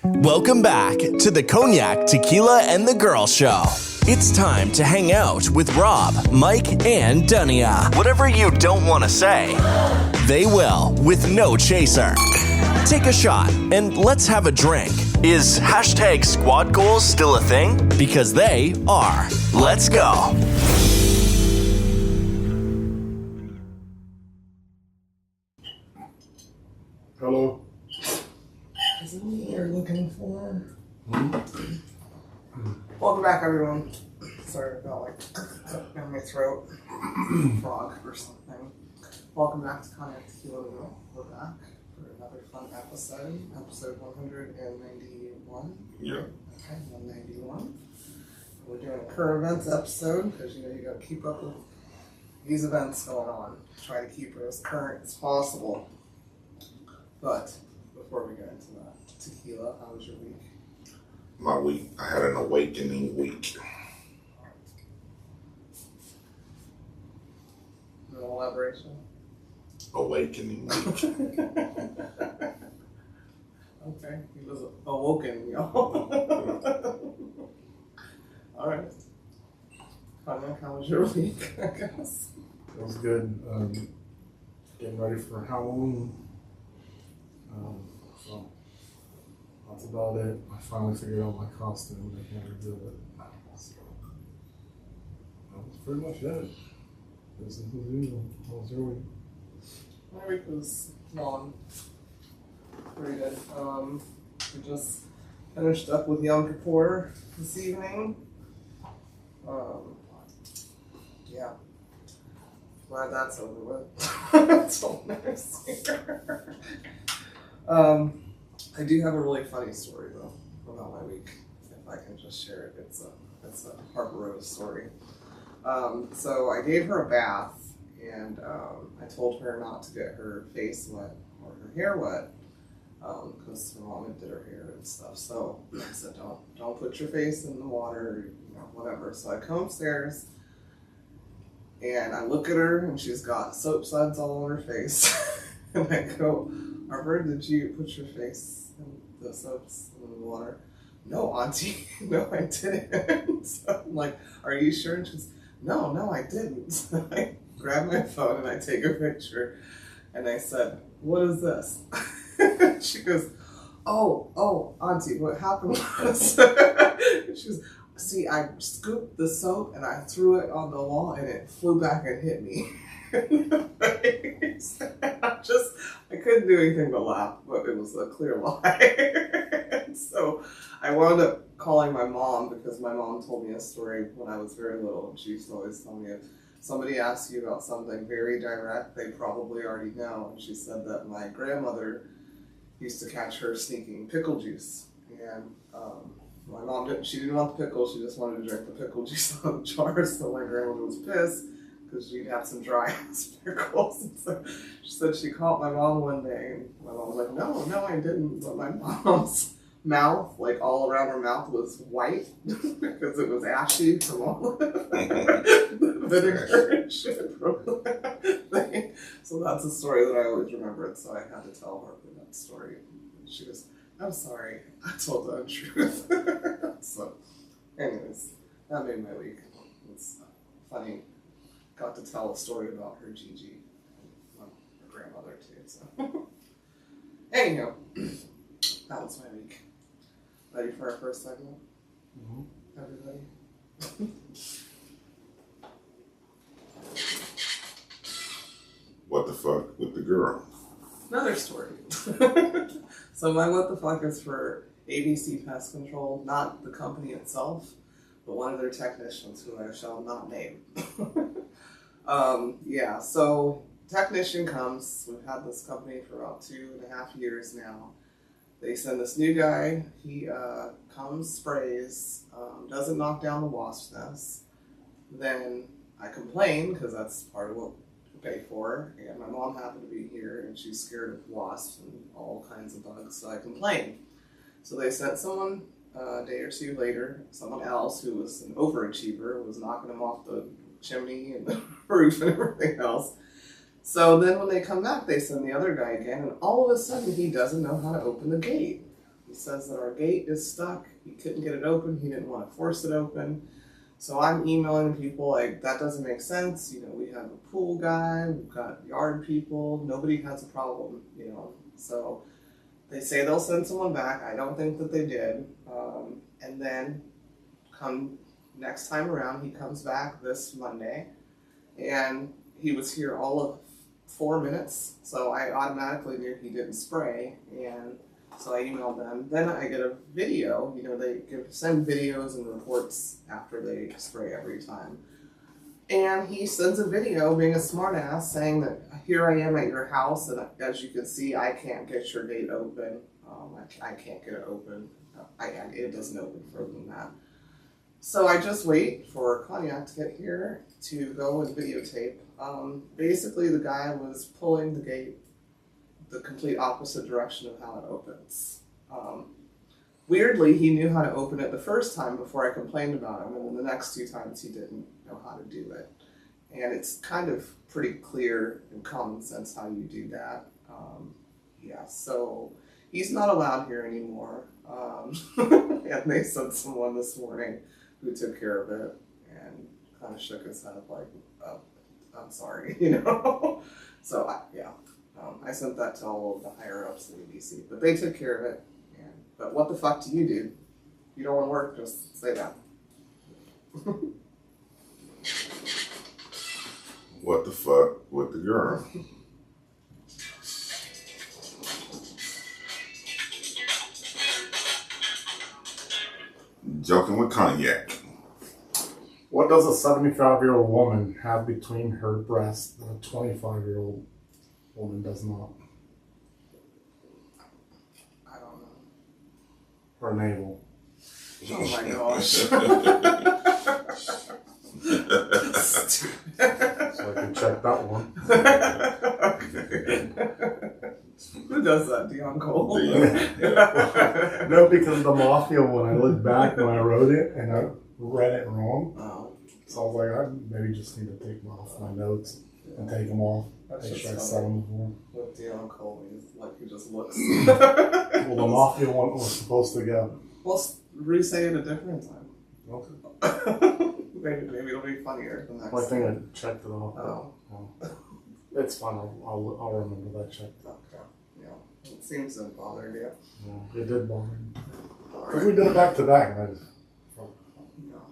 Welcome back to the Cognac, Tequila, and the Girl Show. It's time to hang out with Rob, Mike, and Dunya. Whatever you don't want to say, they will with no chaser. Take a shot and let's have a drink. Is hashtag squad goals still a thing? Because they are. Let's go. Hello? Is it me you're looking for? Welcome back, everyone. Sorry about down my throat. Frog or something. Welcome back to Cognac, Tequila. We're back for another fun episode. Episode 191. Yeah. Okay, 191. We're doing a current events episode because you gotta keep up with these events going on. Try to keep it as current as possible. But before we get into that, Tequila, how was your week? My week, I had an awakening week. No elaboration? Awakening week. Okay, he was awoken, y'all. Alright. Cognac, how was your week, I guess? It was good. Getting ready for Halloween. So that's about it. I finally figured out my costume. I can't redo it. So that was pretty much it. Business as usual. How was your week? My week was long. Pretty good. We just finished up with Yom Kippur this evening. Yeah. Glad that's over with. Until next year. I do have a really funny story though about my week. If I can just share it, it's a Harper Rose story. So I gave her a bath, and I told her not to get her face wet or her hair wet because her mom did her hair and stuff. So I said, don't put your face in the water, whatever. So I come upstairs and I look at her, and she's got soap suds all over her face, and I go, Harper, did you put your face in the soaps in the water? No, Auntie. No, I didn't. So I'm like, are you sure? And she's, no, I didn't. So I grab my phone and I take a picture, and I said, what is this? She goes, oh, Auntie, what happened was, she goes, see, I scooped the soap and I threw it on the wall and it flew back and hit me in the face. I couldn't do anything but laugh, but it was a clear lie. So I wound up calling my mom because my mom told me a story when I was very little, and she used to always tell me if somebody asks you about something very direct, they probably already know. And she said that my grandmother used to catch her sneaking pickle juice, and my mom didn't want the pickle, she just wanted to drink the pickle juice out of the jar. So my grandmother was pissed because she'd have some dry ass pickles. And so she said she caught my mom one day, and my mom was like, no, I didn't. But my mom's mouth, like all around her mouth, was white because it was ashy from all the vinegar and shit from thing. So that's a story that I always remembered, so I had to tell her that story. And she goes, I'm sorry, I told the untruth. So, anyways, that made my week. It's funny. Got to tell a story about her Gigi and her grandmother too. So, anyhow, that was my week. Ready for our first segment? Mm-hmm. Everybody? What the fuck with the girl? Another story. So my what the fuck is for ABC Pest Control, not the company itself, but one of their technicians who I shall not name. So technician comes. We've had this company for about 2.5 years now. They send this new guy. He comes, sprays, doesn't knock down the wasp nest. Then I complain because that's part of what we pay for. And my mom happened to be here, and she's scared of wasps and all kinds of bugs. So I complained. So they sent someone a day or two later, someone else who was an overachiever, was knocking him off the chimney and the roof and everything else. So then when they come back, they send the other guy again, and all of a sudden he doesn't know how to open the gate. He says that our gate is stuck. He couldn't get it open. He didn't want to force it open. So I'm emailing people like, that doesn't make sense. You know, we have a pool guy, we've got yard people. Nobody has a problem, you know. So they say they'll send someone back. I don't think that they did. And then come next time around, he comes back this Monday. And he was here all of 4 minutes. So I automatically knew he didn't spray. And so I emailed them. Then I get a video. You know, they send videos and reports after they spray every time. And he sends a video being a smartass saying that here I am at your house, and as you can see, I can't get your gate open. I can't get it open. It doesn't open further than that. So I just wait for Cognac to get here to go and videotape. Basically, the guy was pulling the gate the complete opposite direction of how it opens. Weirdly, he knew how to open it the first time before I complained about him, and then the next 2 times he didn't know how to do it. And it's kind of pretty clear and common sense how you do that. Yeah, so he's not allowed here anymore. And they sent someone this morning who took care of it and kind of shook his head like, oh, I'm sorry, you know? So, I sent that to all of the higher-ups in ABC, but they took care of it. But what the fuck do you do? If you don't want to work, just say that. What the fuck with the girl? Joking with Cognac. What does a 75-year-old woman have between her breasts that a 25-year-old woman does not? I don't know. Her navel. Oh my gosh. So I can check that one. Who does that? Dion Cole? No, because the Mafia one, I looked back when I wrote it and I read it wrong. Oh. So I was like, I maybe just need to take them off my notes and take them off. That's Make just sure I funny. said them before. With Dion Cole, he's like, he just looks. Well, the Mafia one was supposed to go. Well, re-say it a different time. Okay. maybe it'll be funnier the next Well, I think time. I checked it off. Oh. It's fine. I'll remember that check. Okay. Yeah. It seems to bother you. Yeah, it did bother me. All Because we right. did it back to back, and I just. Yeah.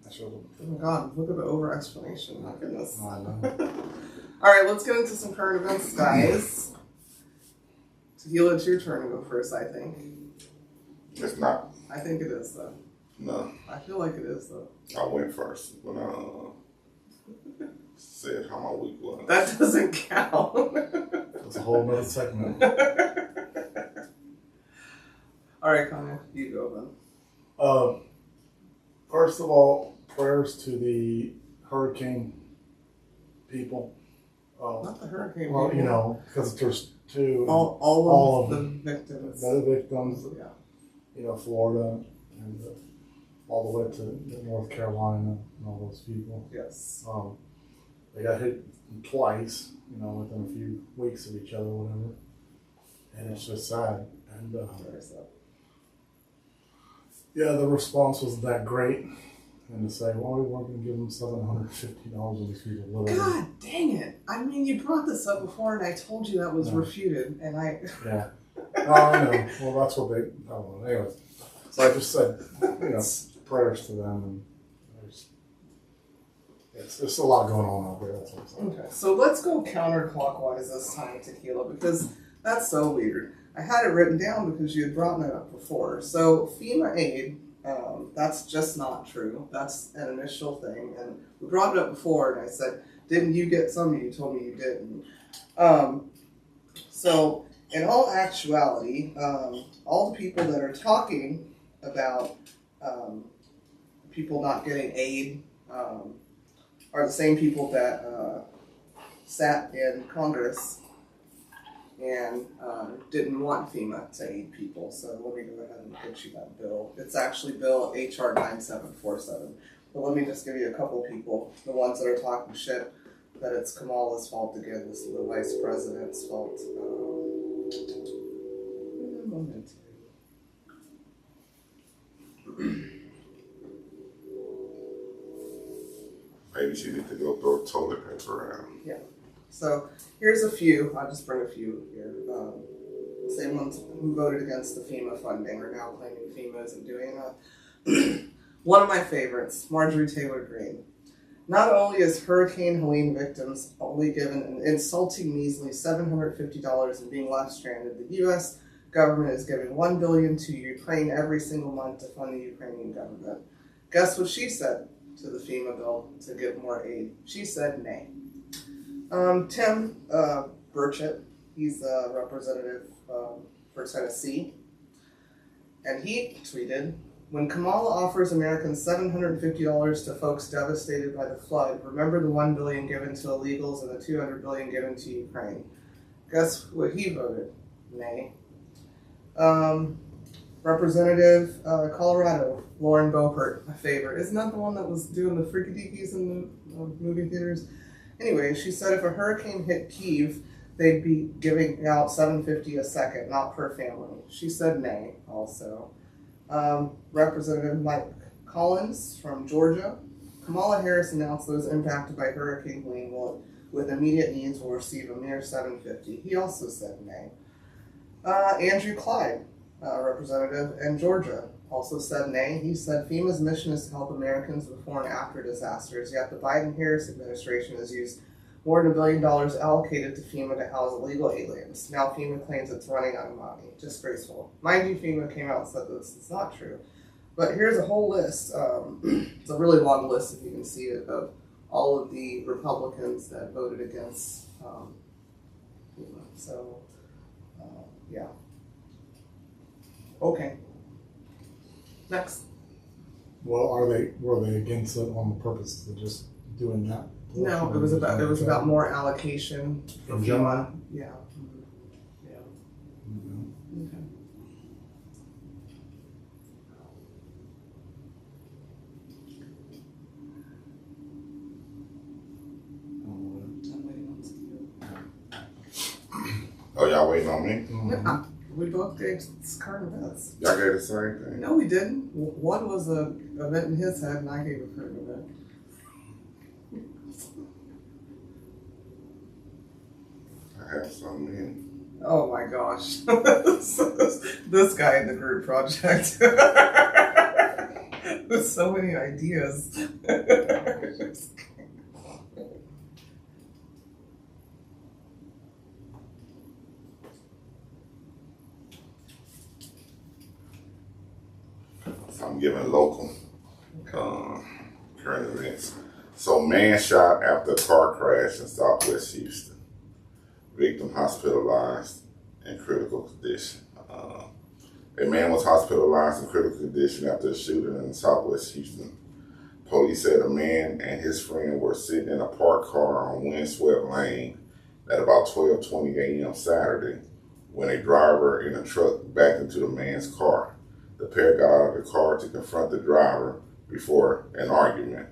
I showed them. Oh my god, look at the over explanation. My goodness. I know. Alright, let's get into some current events, guys. Tequila, it's your turn to go first, I think. It's not. I think it is, though. No, I feel like it is, though. I went first when I said how my week was. That doesn't count. That's a whole nother segment. Alright, Connor, you go then. First of all, prayers to the hurricane people. Not the hurricane. Well, people. you know, because there's two. All of the victims. The victims, Yeah. you know, Florida and all the way to North Carolina and all those people. Yes. They got hit twice, you know, within a few weeks of each other, whatever. And it's just sad. And Very sad. yeah, the response wasn't that great. And to say, well, we weren't going to give them $750 of these people live. God dang it. I mean, you brought this up before and I told you that was refuted. And Yeah. No, I know. Well, that's what they. I don't know. Anyways, so I just said, you know, prayers to them, and there's a lot going on out there. That's what I'm saying. Okay, so let's go counterclockwise this time, Tequila, because that's so weird. I had it written down because you had brought that up before. So FEMA aid, that's just not true. That's an initial thing, and we brought it up before, and I said, didn't you get some? You told me you didn't. So in all actuality, all the people that are talking about people not getting aid are the same people that sat in Congress and didn't want FEMA to aid people. So let me go ahead and get you that bill. It's actually Bill HR 9747. But let me just give you a couple people, the ones that are talking shit, that it's Kamala's fault again. This is the vice president's fault. Maybe she need to go throw toilet paper around. Yeah. So here's a few. I'll just bring a few here. Same ones who voted against the FEMA funding are now claiming FEMA isn't doing enough. One of my favorites, Marjorie Taylor Greene. Not only is Hurricane Helene victims only given an insulting measly $750 and being left stranded, the U.S. government is giving $1 billion to Ukraine every single month to fund the Ukrainian government. Guess what she said to the FEMA bill to give more aid? She said nay. Tim Burchett, he's a representative for Tennessee, and he tweeted, "When Kamala offers Americans $750 to folks devastated by the flood, remember the $1 billion given to illegals and the $200 billion given to Ukraine." Guess what he voted? Nay. Representative Colorado, Lauren Boebert, my favorite. Isn't that the one that was doing the freaky deakies in the movie theaters? Anyway, she said if a hurricane hit Kyiv, they'd be giving out $750 a second, not per family. She said nay also. Representative Mike Collins from Georgia. Kamala Harris announced those impacted by Hurricane Helene with immediate needs will receive a mere $750. He also said nay. Andrew Clyde, representative in Georgia, also said nay. He said FEMA's mission is to help Americans before and after disasters, yet the Biden-Harris administration has used more than $1 billion allocated to FEMA to house illegal aliens. Now FEMA claims it's running out of money. Disgraceful. Mind you, FEMA came out and said this is not true. But here's a whole list. It's a really long list, if you can see it, of all of the Republicans that voted against FEMA. So, yeah. Okay. Next. Well, were they against it on the purpose of just doing that? No, it was about more allocation for In FEMA. general? Yeah. Yeah. Mm-hmm. Okay. I'm waiting on you. Oh, y'all waiting on me? Yeah, we both gave current events. Y'all gave the same thing? No, we didn't. One was a event in his head, and I gave a current event. I have some in. Oh my gosh. This guy in the group project. With so many ideas. So I'm giving local current events. So man shot after a car crash in Southwest Houston. Victim hospitalized in critical condition. A man was hospitalized in critical condition after a shooting in Southwest Houston. Police said a man and his friend were sitting in a parked car on Windswept Lane at about 12:20 a.m. Saturday when a driver in a truck backed into the man's car. The pair got out of the car to confront the driver before an argument.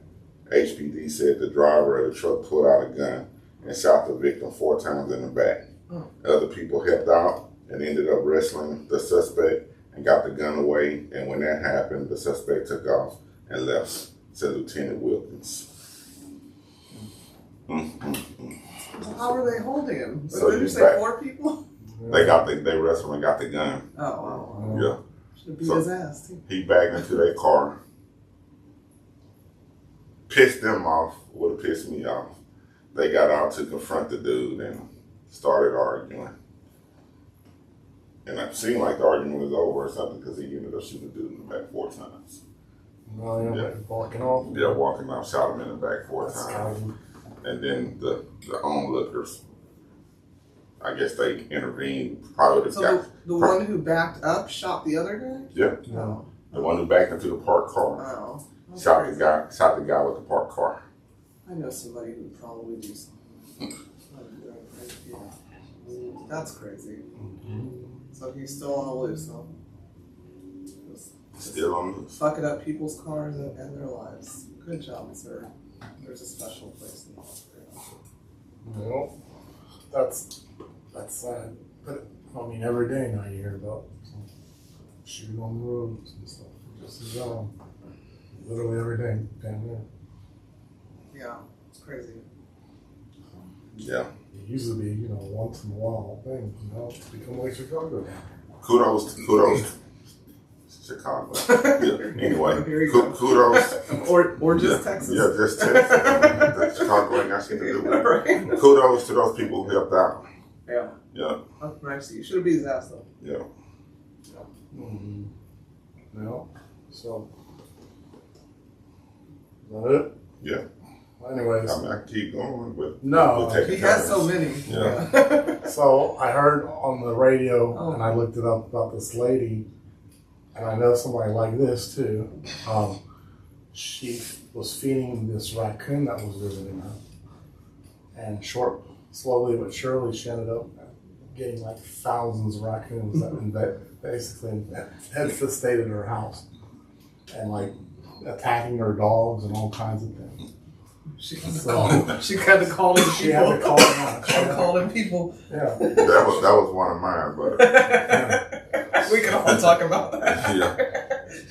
HPD said the driver of the truck pulled out a gun and shot the victim 4 times in the back. Other people helped out and ended up wrestling the suspect and got the gun away. And when that happened, the suspect took off and left, said Lieutenant Wilkins. How were they holding him? So Did you say back- 4 people? They wrestled and got the gun. Oh, wow. Yeah. Should have beat So- his ass, too. He backed into their car, pissed them off, would have pissed me off. They got out to confront the dude and started arguing. And it seemed like the argument was over or something because he ended up shooting the dude in the back 4 times. No, yeah, Yeah. walking off. Yeah, walking out, shot him in the back 4 That's times. crazy. And then the onlookers, I guess they intervened. Probably the So guy. the one who backed up shot the other guy? Yeah, No. the one who backed into the parked car. Oh. That's Shot crazy. the guy with the parked car. I know somebody who would probably do something. Yeah. That's crazy. So he's still on the loose, huh? Just Still on the loose. fucking up people's cars and their lives. Good job, sir. There's a special place in the hospital. Well, that's sad. But I mean, every day now you hear about some shooting on the roads and stuff. Just as literally every day, damn near. Yeah, it's crazy. Yeah. It used to be, once in a while thing, become like Chicago. Kudos to Chicago. Yeah. Anyway, Here you go. kudos. Or just Texas. Yeah, just Texas. Chicago ain't got shit to do with it. Right. Kudos to those people who helped out. Yeah. Yeah. That's nice. You should have beat his ass though. Yeah. Mm-hmm. Yeah. So, is that it? Yeah. Well, anyways. I mean, I can keep going, but No. we'll take He it has down. so many. Yeah. So I heard on the radio, Oh. and I looked it up about this lady, and I know somebody like this too. She was feeding this raccoon that was visiting her, and slowly but surely, she ended up getting like thousands of raccoons that basically infestated her house, and like attacking her dogs and all kinds of things. She had to So- call. She had to call in people. She had to call them out. She had to call in people. Yeah. That was one of mine, but We can all talk about that. yeah.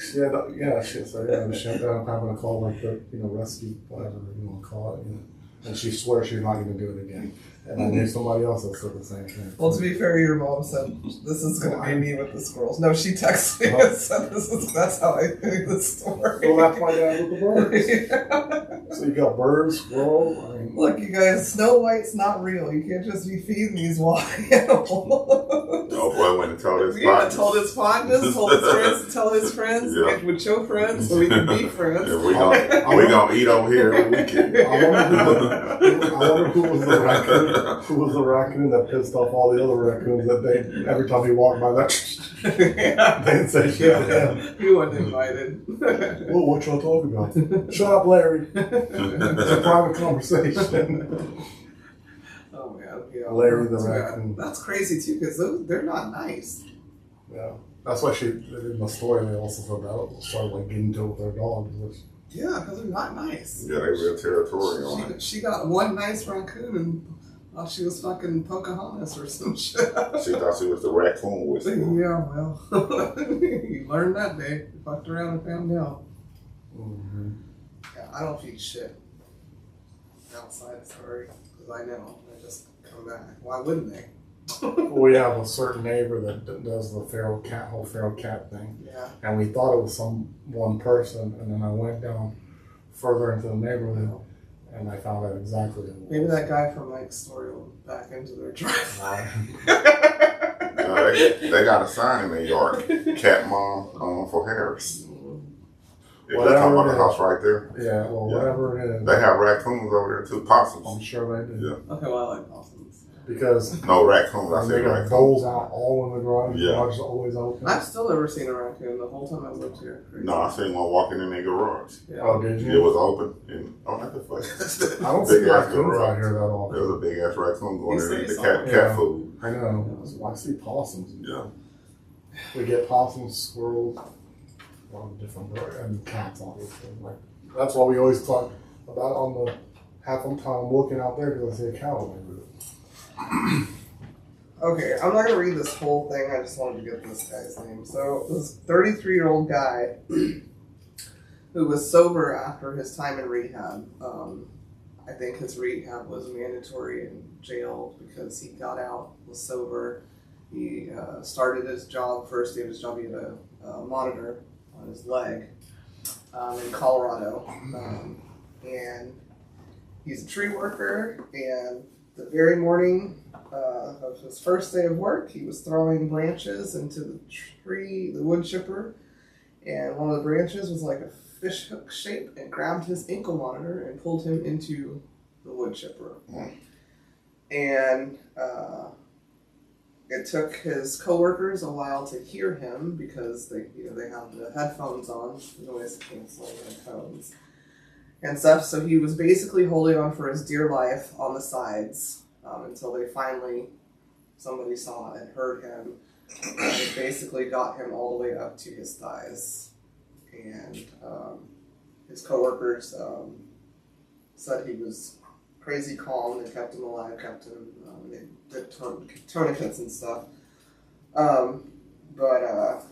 She ended up having to call like the rescue, whatever you want to call it, and she swears she's not going to do it again. And I knew somebody else that said the same thing. Well, to be fair, your mom said this is going to be me with the squirrels. No, she texted me and said that's how I think the story. Well, that's my dad with the birds. So you got birds, squirrels. I mean, Look, you guys, Snow White's not real. You can't just be feeding these wild animals. Oh boy, when he told his Yeah, partners. told his partners, told his friends to tell his friends, Yeah. get with your friends so we can be friends. Yeah, we gonna eat over here every weekend. I wonder who was the raccoon. Who was the raccoon that pissed off all the other raccoons that every time he walked by Yeah. they'd say shit to him. He wasn't invited. Well, what y'all talking about? Shut up, Larry. It's a private conversation. Oh man, yeah. Larry the Yeah. raccoon. That's crazy too, because they're not nice. Yeah. That's why in the story they also said that started like getting into it with their dogs. Which, Yeah, because they're not nice. Yeah, they real territorial. She got one nice raccoon and thought she was fucking Pocahontas or some shit. She thought she was the raccoon whisperer. Yeah, well, you learned that day. You fucked around and found out. mm-hmm. Yeah, I don't feed shit outside, sorry, because I know. They just come back. Why wouldn't they? We have a certain neighbor that does the whole feral cat thing. Yeah. And we thought it was one person, and then I went down further into the neighborhood, and I found out exactly who it was. Maybe that guy from Mike's story will back into their driveway. They got a sign in their yard, Cat Mom for Harris. If they're Whatever talking about it the is. house right there, Yeah, well, Yeah. whatever it is. they have raccoons over there too, I'm possums. sure they do. Yeah. Okay, well, I like possums. Because No, raccoons, I they said got raccoons. bowls out all in the garage. Yeah. The garage is always open. I've still never seen a raccoon the whole time I've lived here. Crazy. No, I seen one walking in their garage. Yeah. Oh, did you? It was open, and not the fuck. I don't see Big ass raccoons out garage. here that There often. was a big ass raccoon going You in and eat say the so. cat food. I know. I see possums. Yeah. We get possums, squirrels, a lot of different birds, and cats, obviously. Like, that's why we always talk about on the half the time I'm looking out there because I see a cow in my roof. Okay, I'm not gonna read this whole thing. I just wanted to get this guy's name. So this 33-year-old guy who was sober after his time in rehab. I think his rehab was mandatory in jail because he got out, was sober. He started his job, first day of his job, he had a monitor on his leg in Colorado. And he's a tree worker, and the very morning of his first day of work, he was throwing branches into the wood chipper, and one of the branches was like a fish hook shape and grabbed his ankle monitor and pulled him into the wood chipper. Mm. And it took his coworkers a while to hear him because they have the headphones on, noise canceling headphones and stuff. So he was basically holding on for his dear life on the sides until somebody saw and heard him. And it basically got him all the way up to his thighs. And his coworkers said he was crazy calm. They kept him alive, they did tourniquets and stuff. But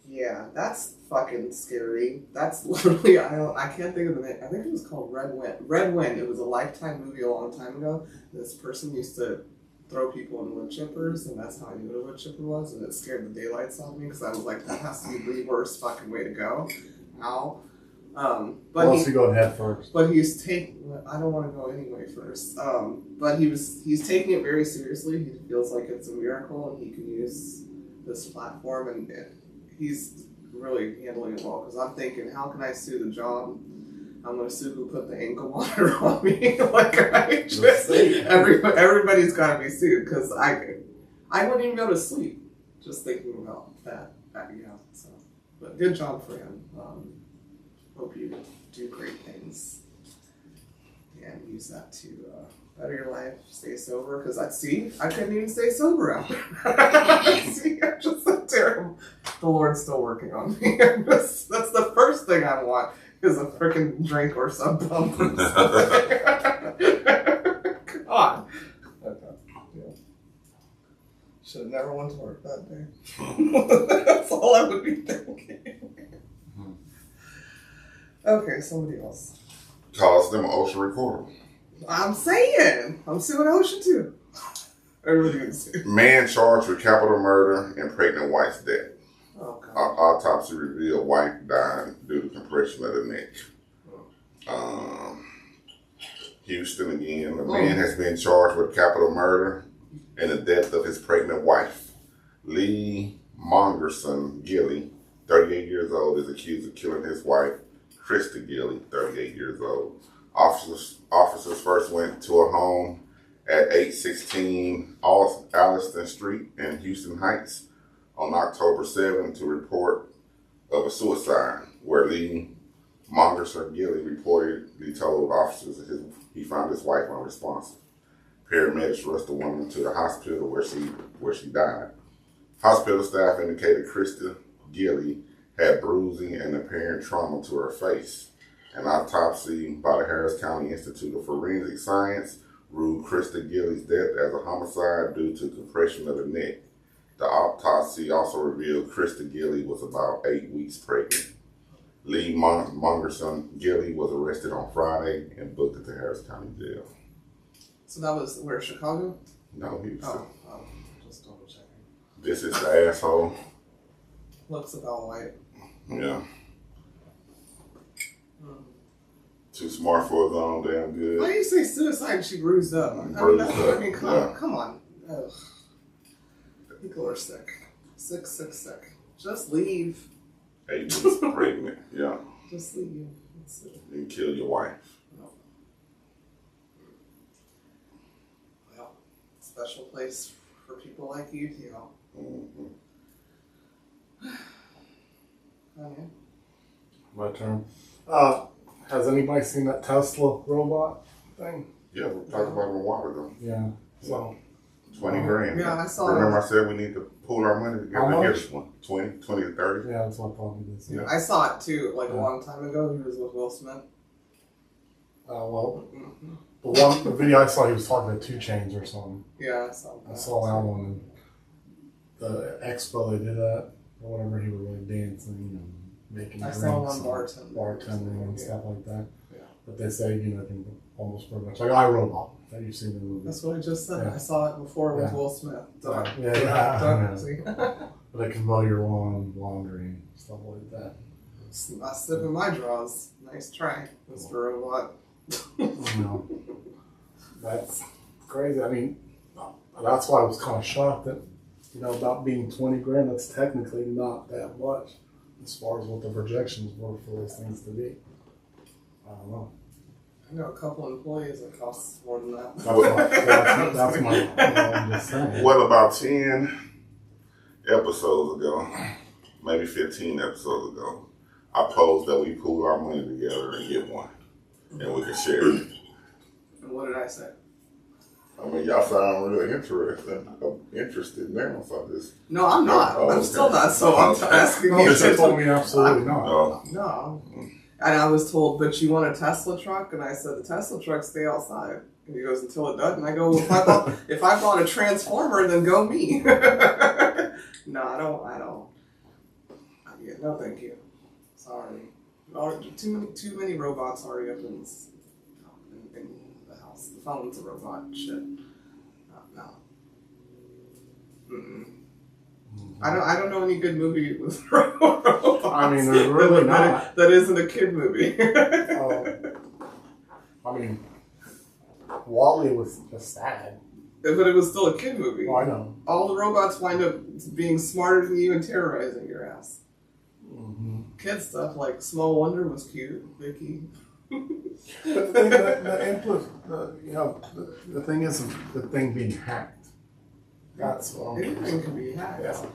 Yeah, that's fucking scary. That's literally I can't think of the name. I think it was called Red Wind. Red Wind. It was a Lifetime movie a long time ago. This person used to throw people in wood chippers, and that's how I knew what a wood chipper was, and it scared the daylights out of me because I was like, that has to be the worst fucking way to go. Ow. But he go head first. But he's taking. I don't want to go anyway first. But he's taking it very seriously. He feels like it's a miracle, and he can use this platform, and he's really handling it well. Because I'm thinking, how can I sue the job? I'm going to sue who put the ankle monitor on me. Like everybody's got to be sued because I wouldn't even go to sleep just thinking about that. Yeah. So, but good job for him. Hope you do great things and use that to better your life, stay sober. Because I couldn't even stay sober after. See, I just said to him, the Lord's still working on me. That's the first thing I want is a freaking drink or some bump or something. God. Okay. Yeah. Should have never went to work that day. That's all I would be thinking. Okay, somebody else. Calls them ocean recorder. I'm saying. I'm suing Ocean too. Everybody can sue. Man charged with capital murder and pregnant wife's death. Oh, God. Autopsy revealed wife died due to compression of the neck. Houston again. The man has been charged with capital murder and the death of his pregnant wife. Lee Mongerson Gilly, 38 years old, is accused of killing his wife, Krista Gilly, 38 years old. Officers first went to a home at 816 Alliston Street in Houston Heights on October 7 to report of a suicide, where Lee Mongerson Gilly reportedly told officers that he found his wife unresponsive. Paramedics rushed the woman to the hospital where she died. Hospital staff indicated Krista Gilly had bruising and apparent trauma to her face. An autopsy by the Harris County Institute of Forensic Science ruled Krista Gilly's death as a homicide due to compression of the neck. The autopsy also revealed Krista Gilly was about 8 weeks pregnant. Lee Mongerson Gilly was arrested on Friday and booked at the Harris County Jail. So that was where, Chicago? No, Houston. Oh, just double checking. This is the asshole. Looks about white. Yeah. Too smart for his own damn good. Why do you say suicide and she bruised up? Come on. Ugh. People are sick. Sick. Just leave. 8 weeks pregnant. Yeah. Just leave. That's it. And kill your wife. No. Well, special place for people like you, too. Mm-hmm. Okay. My turn. Has anybody seen that Tesla robot thing? Yeah, we talked about it a while ago. Yeah. So 20 grand. Yeah, I saw Remember it. I said we need to pool our money together How to much? get one. 20 to 30. yeah, that's what I thought it is. Yeah. I saw it too, like a long time ago. He was with Will Smith. Well, Mm-hmm. the video I saw, he was talking to 2 Chainz or something. Yeah, I saw that. I saw that one. And the expo they did that or whatever, he was like dancing and making I drinks. saw one and bartending and stuff like that. Yeah. But they say, can almost pretty much like iRobot that you've seen in the movie. That's what I just said. Yeah. I saw it before with Yeah. Will Smith. Done. Yeah. See? But they can mow your lawn, laundry, and stuff like that. I slip in my drawers. Nice try, Mr. Robot. That's crazy. I mean, that's why I was kind of shocked that, about being 20 grand, that's technically not that much as far as what the projections were for those things to be. I don't know. I know a couple employees that costs more than that. That's my I'm just saying. Well, about 10 episodes ago, maybe 15 episodes ago, I posed that we pool our money together and get one. And we can share it. And what did I say? I mean, y'all sound really interested now, so I just... No, I'm not. Oh, I'm okay. still not. So I'm asking No, you. she told me absolutely not. Oh. No. And I was told, but you want a Tesla truck? And I said, the Tesla trucks stay outside. And he goes, until it doesn't. I go, well, if I bought a Transformer, then go me. No, I don't. No, thank you. Sorry. Too many robots already up in the house. The phone's a robot. Shit. No. Mm-mm. I don't know any good movie with robots. I mean, there's really not. That isn't a kid movie. I mean, Wall-E was just sad. But it was still a kid movie. Oh, I know. All the robots wind up being smarter than you and terrorizing your ass. Mm-hmm. Kid stuff like Small Wonder was cute, Vicky. But the thing is the thing being hacked. That's what I'm Anything can be hacked. Yeah.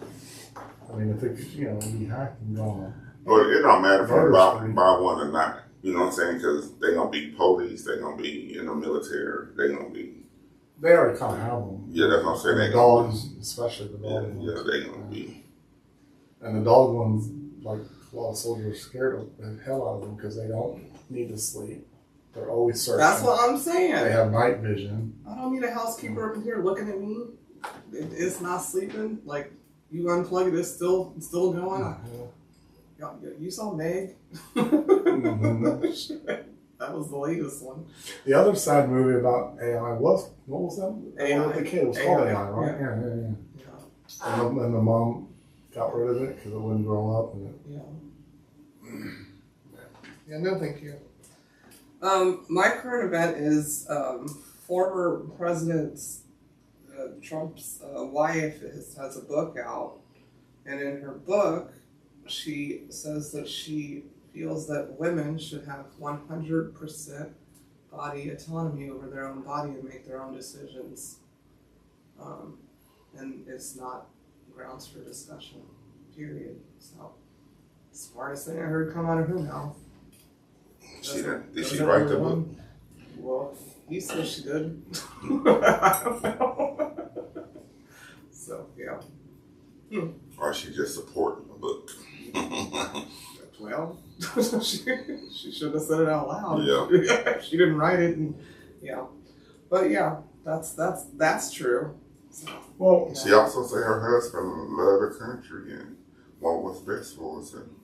I mean, if it could, be hacked and gone. Well, it don't matter if you buy one or not. You know what I'm saying? Because they're going to be police, they're going to be in the military, they're going to be... They already kind of have them. Yeah, that's what I'm saying. The dogs, especially the dog ones. Yeah, they're going to be... And the dog ones, like, a lot of soldiers are scared of the hell out of them because they don't need to sleep. They're always searching. That's what I'm saying. They have night vision. I don't need a housekeeper up in here looking at me. It's not sleeping. Like, you unplug it, it's still going. You saw Meg? Mm-hmm. That was the latest one. The other sad movie about AI was, what was that? AI. The kid was called AI, right? Yeah. And the mom got rid of it because it wouldn't grow up. Yeah, no thank you. My current event is former President Trump's wife has a book out. And in her book, she says that she feels that women should have 100% body autonomy over their own body and make their own decisions. And it's not grounds for discussion, period. So, smartest thing I heard come out of her mouth. Did she write the book? Well, he says she did. I don't know. So, yeah. Or she just supporting the book? Well, she should have said it out loud. Yeah. She didn't write it, and but that's true. So, Well, she also said her husband loved the country and what was best for us, and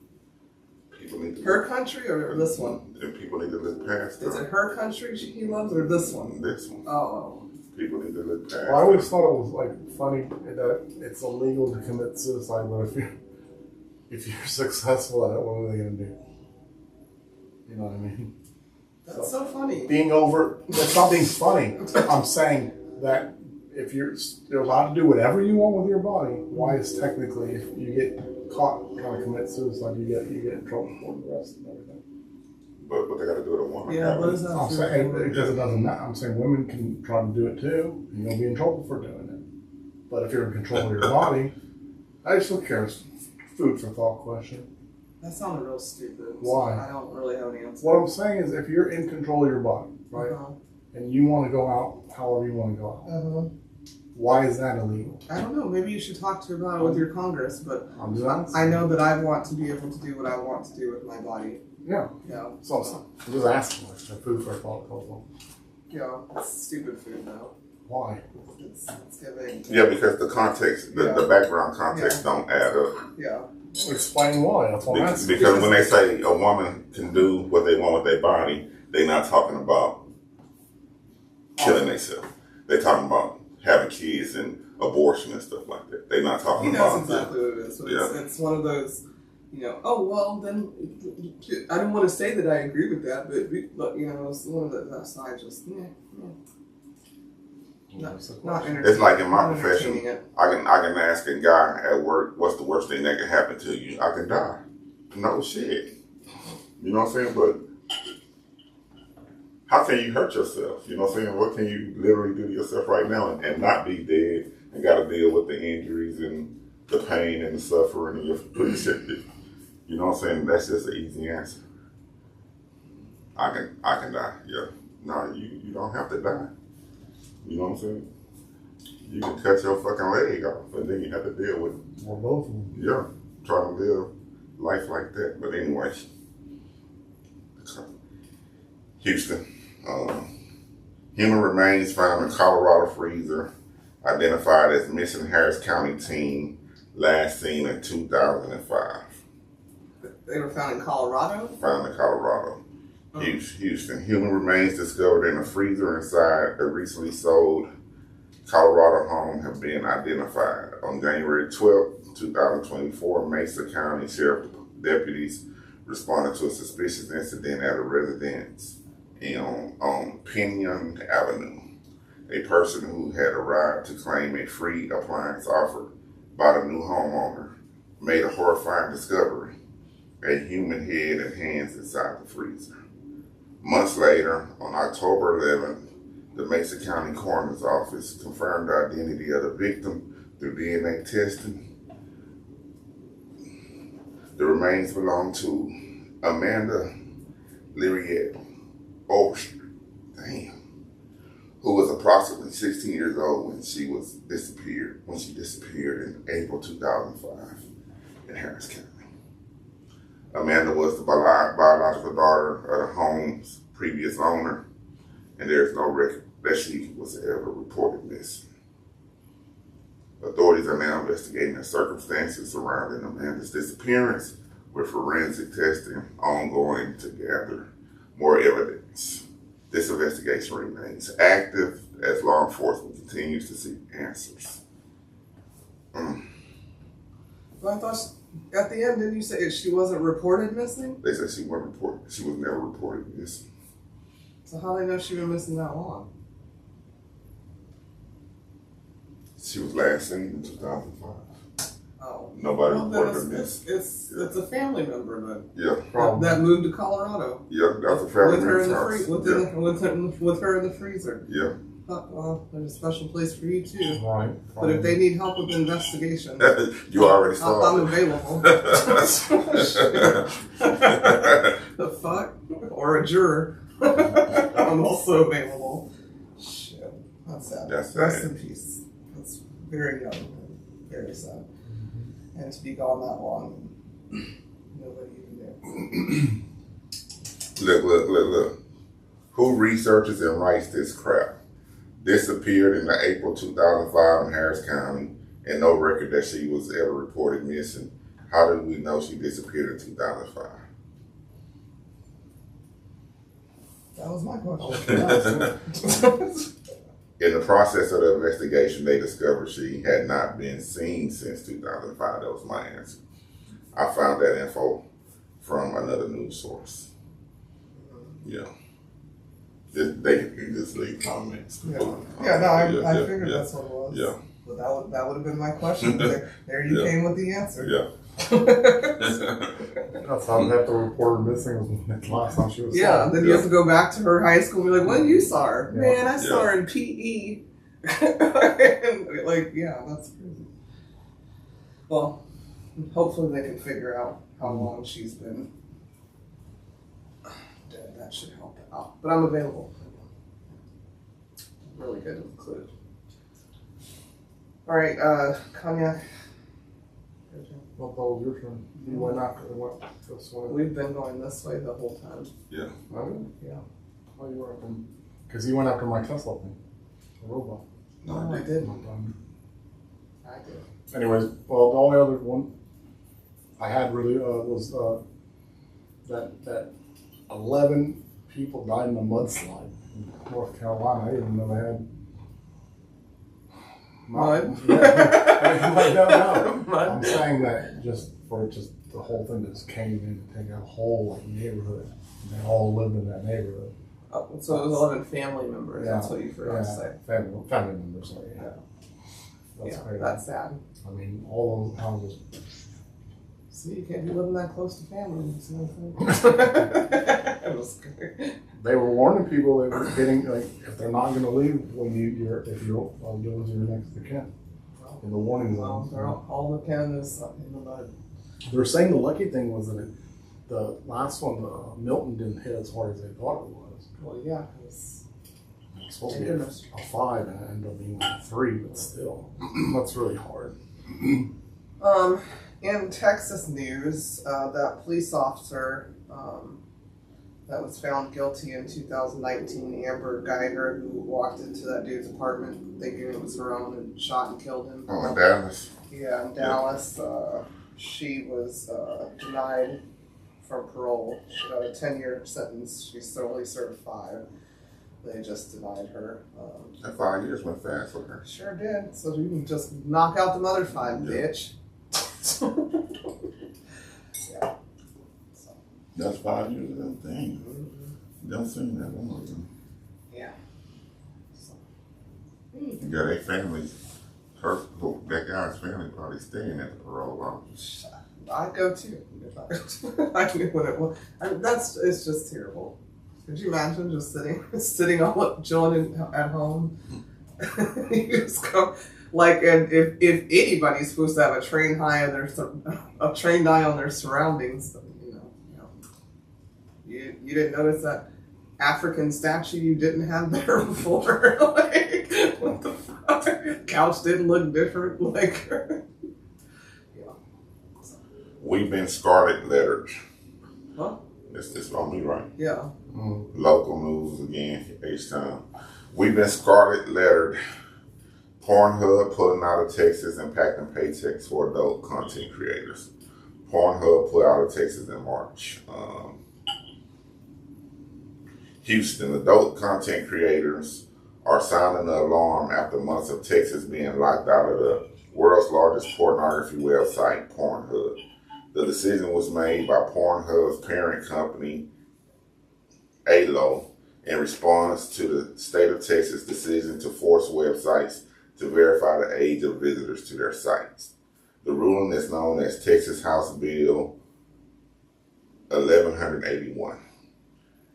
people need to her country or this one? And people need to look past Is it her country he loves or this one? This one. Oh. People need to look past. I always thought it was like funny that it's illegal to commit suicide, but if you're successful at it, what are they going to do? You know what I mean? That's so funny. That's not being funny. I'm saying that if you're allowed to do whatever you want with your body, why is technically if you get caught trying to commit suicide, you get in trouble for the rest and everything. But they got to do it at one. Yeah, what is that? I'm saying because it doesn't matter. I'm saying women can try to do it too, and you'll be in trouble for doing it. But if you're in control of your body, I just don't care. It's food for thought question. That sounded real stupid. Why? So I don't really have an answer. What I'm saying is, if you're in control of your body, right, and you want to go out however you want to go out, why is that illegal? I don't know. Maybe you should talk to about it with your Congress. But I'm just I know that I want to be able to do what I want to do with my body. Yeah. Yeah. So I'm just asking. It's food for thought question. Yeah, it's stupid food though. Why? It's giving. Yeah, because the context, the background context don't add up. Yeah. Explain why. That's what I'm asking. Because when they say a woman can do what they want with their body, they're not talking about killing themselves. They're talking about having kids and abortion and stuff like that. They're not talking about. That's exactly what it is. But it's one of those. Oh, well, then, I don't want to say that I agree with that, but it's one of the side just, not entertaining. It's like in my profession, I can ask a guy at work, what's the worst thing that can happen to you? I can die. No shit. You know what I'm saying? But how can you hurt yourself? You know what I'm saying? What can you literally do to yourself right now and not be dead and got to deal with the injuries and the pain and the suffering and your shit? You know what I'm saying? That's just an easy answer. I can die. Yeah. No, you don't have to die. You know what I'm saying? You can cut your fucking leg off, and then you have to deal with it. Well, both of them. Yeah. Try to live life like that. But anyway, Houston. Human remains found in Colorado freezer, identified as missing Harris County teen, last seen in 2005. They were found in Colorado? Found in Colorado. Houston. Human remains discovered in a freezer inside a recently sold Colorado home have been identified. On January 12, 2024, Mesa County Sheriff deputies responded to a suspicious incident at a residence on Pinion Avenue. A person who had arrived to claim a free appliance offered by the new homeowner made a horrifying discovery: a human head and hands inside the freezer. Months later, on October 11th, the Mesa County Coroner's Office confirmed the identity of the victim through DNA testing. The remains belong to Amanda Lyriette Overstreet, who was approximately 16 years old when she disappeared in April 2005 in Harris County. Amanda was the biological daughter of the home's previous owner, and there is no record that she was ever reported missing. Authorities are now investigating the circumstances surrounding Amanda's disappearance, with forensic testing ongoing to gather more evidence. This investigation remains active as law enforcement continues to seek answers. Well, I thought at the end, didn't you say she wasn't reported missing? They said she was never reported missing. So how do they know she was missing that long? She was last seen in 2005. Oh. Nobody Well, reported her then missing. it's a family member then. Yeah. That moved to Colorado. Yeah, that's a family With her in the house. with her in the freezer. Yeah. Well, there's a special place for you too. Right. But if they need help with the investigation, You already saw I'm it. available. The fuck? Or a juror. I'm also available. Shit. That's sad. That's Rest sad. in peace. That's very young and very sad. And to be gone that long, nobody even knew. Look. Who researches and writes this crap? Disappeared in April 2005 in Harris County, and no record that she was ever reported missing. How do we know she disappeared in 2005? That was my question. In the process of the investigation, they discovered she had not been seen since 2005. That was my answer. I found that info from another news source. Yeah. They can just leave comments. Yeah, no, I figured that's what it was. Yeah. But that would have been my question. There you came with the answer. Yeah. That's how they have to report her missing was the last time she was Yeah, seen. then you have to go back to her high school and be like, when you saw her? Yeah. Man, I saw her in PE. And that's crazy. Well, hopefully they can figure out how long she's been dead. That should help out. But I'm available. Really good with clues. All right, Cognac. What the was your turn? You went after it went this way. We've been going this way the whole time. Yeah. Oh, Yeah. oh, you were after him. Because he went after my Tesla thing. The robot. No, I didn't. I did. Anyways, well, the only other one I had really was that 11 people died in a mudslide in North Carolina. I didn't know they had Mud? Yeah, I don't know. Mud? I'm saying that just the whole thing just came in and take out a whole neighborhood. And they all lived in that neighborhood. Oh, so it was 11 family members. That's what you forgot to say. Family members. Sorry, yeah. That's crazy. That's sad. I mean, all those houses. See, you can't be living that close to family. You see what I'm saying? They were warning people that were getting if they're not going to leave when if you're lose your next of kin. In the warning zones. All the pen is in the mud. They were saying the lucky thing was that the last one, Milton, didn't hit as hard as they thought it was. Well, yeah, because It was supposed to be a 5 and it ended up being a 3, but still, that's really hard. In Texas news, that police officer that was found guilty in 2019, Amber Geiger, who walked into that dude's apartment thinking it was her own and shot and killed him. Oh, in Dallas? Yeah, in Dallas. She was denied from parole. She got a 10-year sentence. She's only served 5. They just denied her. That 5 years went fast for her. Sure did. So you can just knock out the other 5, bitch. Yeah. So. That's 5 years of them thing. Don't seem that long. Yeah. So. Yeah, they families, that guy's family probably staying at the parole office. I'd go too. I knew what it was. It's just terrible. Could you imagine just sitting all chilling at home? You just go like, and if anybody's supposed to have a trained eye on their surroundings, you didn't notice that African statue you didn't have there before. Like, what the fuck? Couch didn't look different. Like, yeah. We've been scarlet lettered. Huh? It's on me, right? Yeah. Local news again, H-Town. We've been scarlet lettered. Pornhub pulling out of Texas, impacting paychecks for adult content creators. Pornhub pulled out of Texas in March. Houston, adult content creators are sounding the alarm after months of Texas being locked out of the world's largest pornography website, Pornhub. The decision was made by Pornhub's parent company, ALO, in response to the state of Texas' decision to force websites to verify the age of visitors to their sites. The ruling is known as Texas House Bill 1181.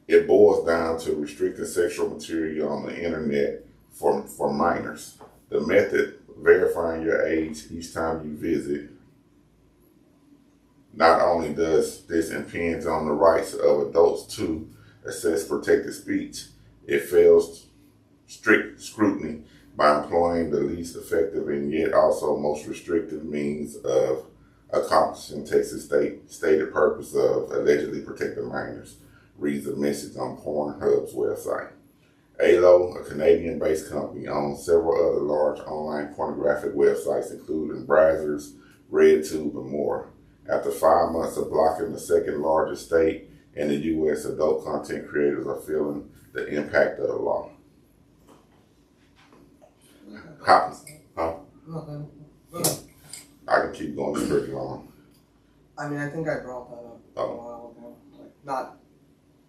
It boils down to restricting sexual material on the internet for minors. The method, verifying your age each time you visit, not only does this impinge on the rights of adults to access protected speech, it fails strict scrutiny by employing the least effective and yet also most restrictive means of accomplishing Texas' stated purpose of allegedly protecting minors, reads a message on Pornhub's website. ALO, a Canadian-based company, owns several other large online pornographic websites, including Brazzers, RedTube, and more. After 5 months of blocking the second largest state in the U.S., adult content creators are feeling the impact of the law. I can keep going pretty long. I mean, I think I brought that up a while ago. Like, not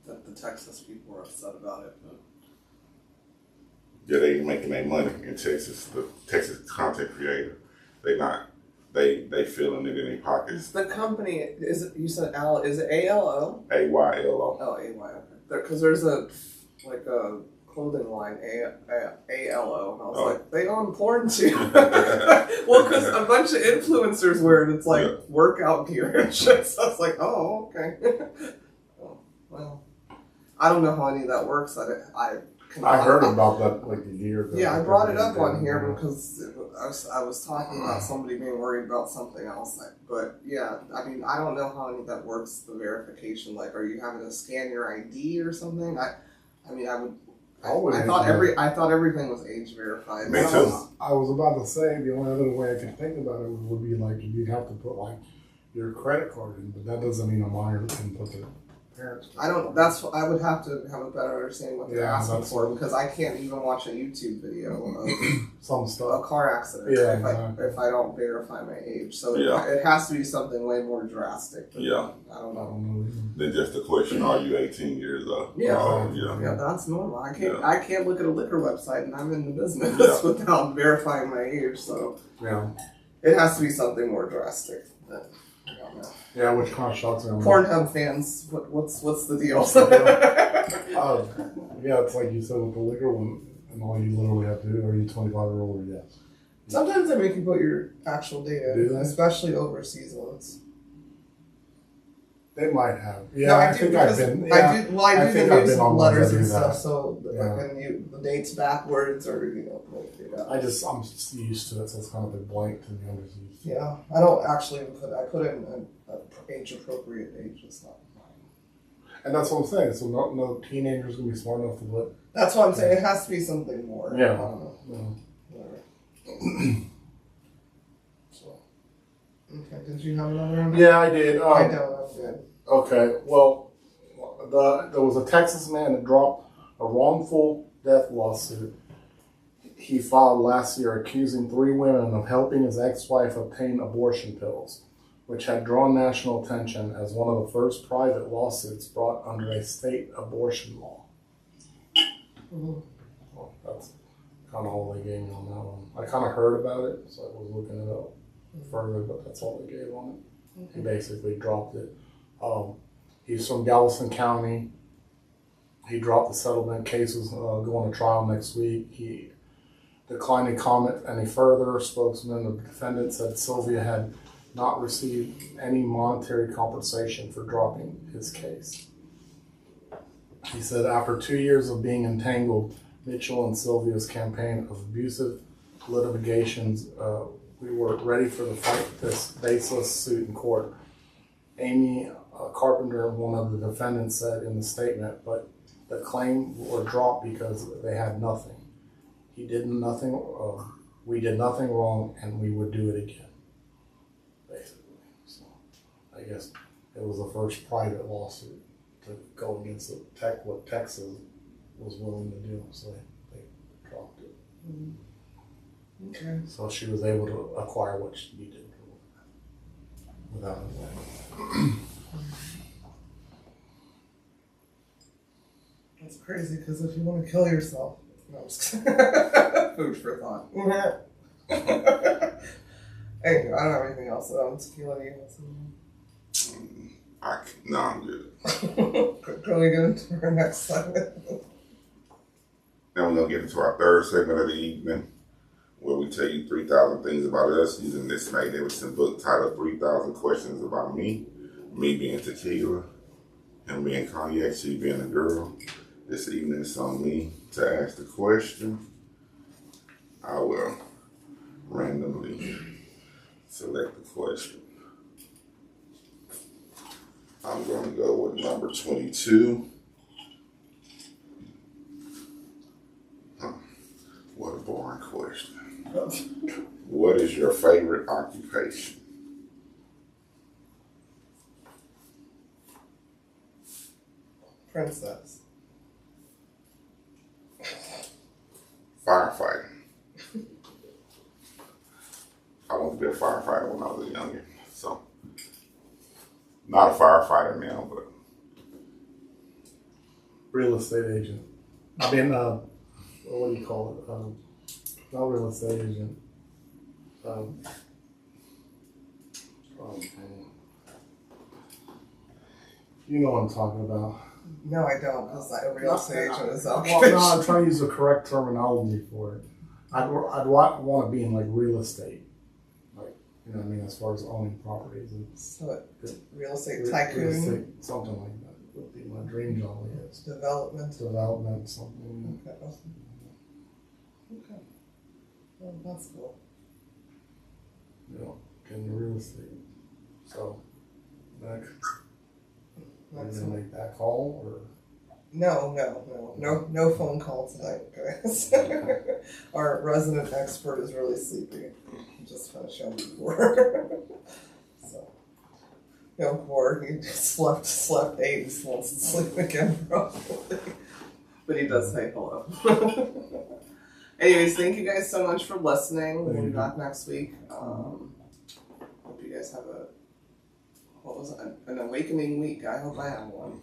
that the Texas people were upset about it, but yeah, they ain't making their money in Texas. The Texas content creator, they feeling it in their pockets. the company is it? You said Al? Is it ALO? AYLO. Oh, AY. Okay. Because there's a clothing line ALO, and I was like, they own porn too. Well, because a bunch of influencers wear it. It's like workout gear and shit. So I was like, oh, okay. Oh, well, I don't know how any of that works. I heard about that like a year ago. Yeah, I brought it up on here because I was talking about somebody being worried about something else. But yeah, I mean, I don't know how any of that works. The verification, like, are you having to scan your ID or something? I thought everything was age verified. Me too. I was about to say the only other way I could think about it would be like you'd have to put like your credit card in, but that doesn't mean a minor can put their parents. I would have to have a better understanding what they're asking for, because I can't even watch a YouTube video of some stuff, a car accident if I don't verify my age. So it has to be something way more drastic. I don't know. Then just the question: are you 18 years old? Yeah, that's normal. I can't look at a liquor website and I'm in the business without verifying my age. So it has to be something more drastic. Yeah, which kind of shocks me. Pornhub fans, what's the deal? Yeah, it's like you said with the liquor one, and all you literally have to do, are you 25 or older? Yes. Sometimes they make you put your actual data, especially overseas ones. They might have. Yeah, no, I think I've been. Yeah, I do the newsletters and stuff, so like when the dates backwards or I'm just used to it, so it's kind of like blank to me. I'm just used to it. Yeah, I don't actually even put in an age appropriate age. It's not mine. And that's what I'm saying. So no teenager's gonna be smart enough to look. That's what I'm saying. It has to be something more. Yeah. I don't know. So. Okay. Did you have another one? Yeah, I did. I don't. I'm good. Okay, well, there was a Texas man that dropped a wrongful death lawsuit he filed last year accusing 3 women of helping his ex-wife obtain abortion pills, which had drawn national attention as one of the first private lawsuits brought under a state abortion law. Well, that's kind of all they gave me on that one. I kind of heard about it, so I was looking it up further, but that's all they gave on it. He basically dropped it. He's from Galveston County. He dropped the settlement. Case was going to trial next week. He declined to comment any further. Spokesman of the defendant said Sylvia had not received any monetary compensation for dropping his case. He said after 2 years of being entangled, Mitchell and Sylvia's campaign of abusive litigations, we were ready for the fight this baseless suit in court. Amy Carpenter, one of the defendants, said in the statement, but the claim were dropped because they had nothing. We did nothing wrong, and we would do it again, basically. So I guess it was the first private lawsuit to go against what Texas was willing to do, so they dropped it. Okay. So she was able to acquire what she needed without a That's crazy, because if you want to kill yourself, no, I'm just food for thought. Anyway, I don't have anything else. Tequila, do you have something? No, I'm good. Can we get into our next segment? Now we're going to get into our third segment of the evening, where we tell you 3,000 things about us using this magnificent book titled 3,000 Questions About Me. Me being Tequila, him being Cognac, she being a girl. This evening it's on me to ask the question. I will randomly select the question. I'm going to go with number 22. What a boring question. What is your favorite occupation? Princess. Firefighter. I wanted to be a firefighter when I was younger, so not a firefighter now, but real estate agent. I mean, what do you call it? Not real estate agent. You know what I'm talking about. No, I don't, because a real estate agent is Well, occupation. no, I'm trying to use the correct terminology for it. I'd want to be in like real estate, like, you know what I mean, as far as owning properties and So, real estate real tycoon, estate, something like that would be my dream job. Yes, development. something. Okay. Okay. Well, that's cool. You know, in real estate. So, next, are you gonna make that call or? No phone call tonight, guys. Our resident expert is really sleepy. I'm just gonna show him before. So, bored. He just slept 8 and wants to sleep again, probably. But he does say hello. Anyways, thank you guys so much for listening. We'll be back next week. Hope you guys have an awakening week. I hope I have one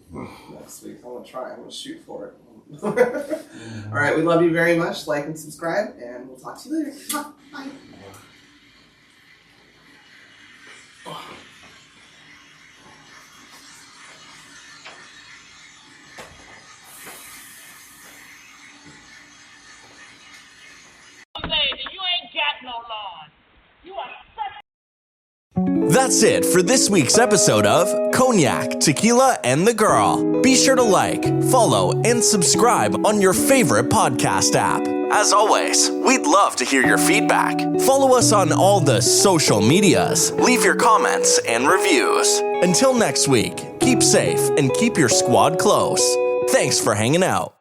next week. I'm going to try. I'm going to shoot for it. All right. We love you very much. Like and subscribe, and we'll talk to you later. Bye. That's it for this week's episode of Cognac, Tequila, and the Girl. Be sure to like, follow, and subscribe on your favorite podcast app. As always, we'd love to hear your feedback. Follow us on all the social medias. Leave your comments and reviews. Until next week, keep safe and keep your squad close. Thanks for hanging out.